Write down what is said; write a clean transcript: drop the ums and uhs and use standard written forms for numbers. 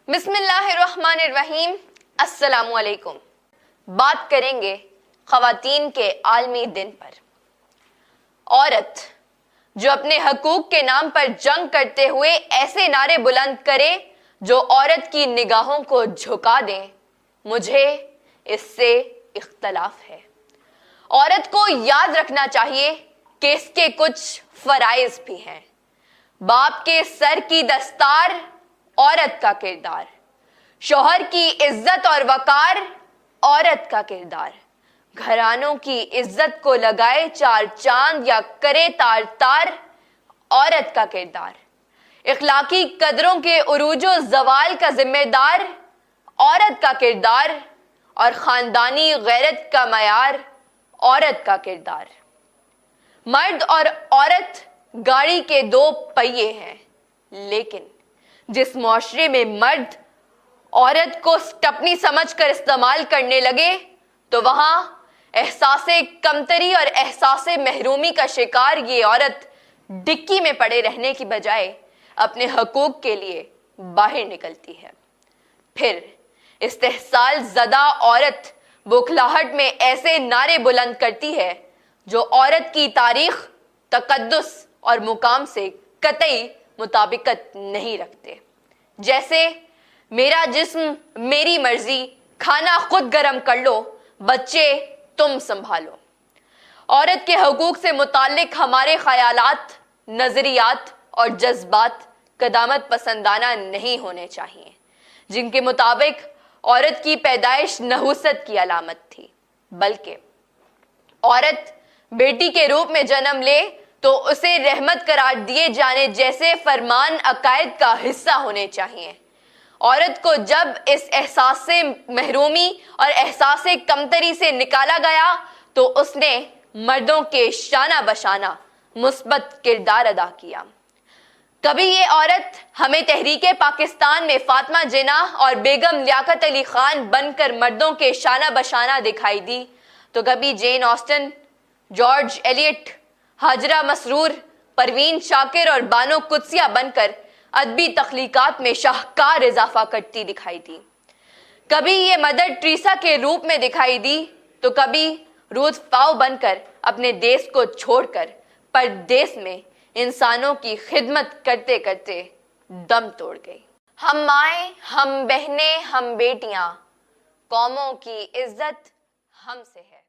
بسم اللہ الرحمن الرحیم۔ السلام علیکم۔ بات کریں گے خواتین کے عالمی دن پر۔ عورت جو اپنے حقوق کے نام پر جنگ کرتے ہوئے ایسے نعرے بلند کرے جو عورت کی نگاہوں کو جھکا دیں، مجھے اس سے اختلاف ہے۔ عورت کو یاد رکھنا چاہیے کہ اس کے کچھ فرائض بھی ہیں۔ باپ کے سر کی دستار عورت کا کردار، شوہر کی عزت اور وقار عورت کا کردار، گھرانوں کی عزت کو لگائے چار چاند یا کرے تار تار عورت کا کردار، اخلاقی قدروں کے عروج و زوال کا ذمہ دار عورت کا کردار، اور خاندانی غیرت کا معیار عورت کا کردار۔ مرد اور عورت گاڑی کے دو پہیے ہیں، لیکن جس معاشرے میں مرد عورت کو سٹپنی سمجھ کر استعمال کرنے لگے تو وہاں احساس کمتری اور احساس محرومی کا شکار یہ عورت ڈکی میں پڑے رہنے کی بجائے اپنے حقوق کے لیے باہر نکلتی ہے۔ پھر استحصال زدہ عورت بوکھلاہٹ میں ایسے نعرے بلند کرتی ہے جو عورت کی تاریخ، تقدس اور مقام سے قطعی مطابقت نہیں رکھتے، جیسے میرا جسم میری مرضی، کھانا خود گرم کر لو، بچے تم سنبھالو۔ عورت کے حقوق سے متعلق ہمارے خیالات، نظریات اور جذبات قدامت پسندانہ نہیں ہونے چاہیے، جن کے مطابق عورت کی پیدائش نحوست کی علامت تھی، بلکہ عورت بیٹی کے روپ میں جنم لے تو اسے رحمت قرار دیے جانے جیسے فرمان عقائد کا حصہ ہونے چاہیے۔ عورت کو جب اس احساس سے محرومی اور احساس کمتری سے نکالا گیا تو اس نے مردوں کے شانہ بشانہ مثبت کردار ادا کیا۔ کبھی یہ عورت ہمیں تحریک پاکستان میں فاطمہ جناح اور بیگم لیاقت علی خان بن کر مردوں کے شانہ بشانہ دکھائی دی، تو کبھی Jane Austen, George Eliot, Hajra Masroor, Parveen شاکر اور بانو قدسیہ بن کر ادبی تخلیقات میں شاہکار اضافہ کرتی دکھائی دی۔ کبھی یہ مدر ٹریسا کے روپ میں دکھائی دی تو کبھی رود پاؤ بن کر اپنے دیس کو چھوڑ کر پردیس میں انسانوں کی خدمت کرتے کرتے دم توڑ گئی۔ ہم مائیں، ہم بہنیں، ہم بیٹیاں، قوموں کی عزت ہم سے ہے۔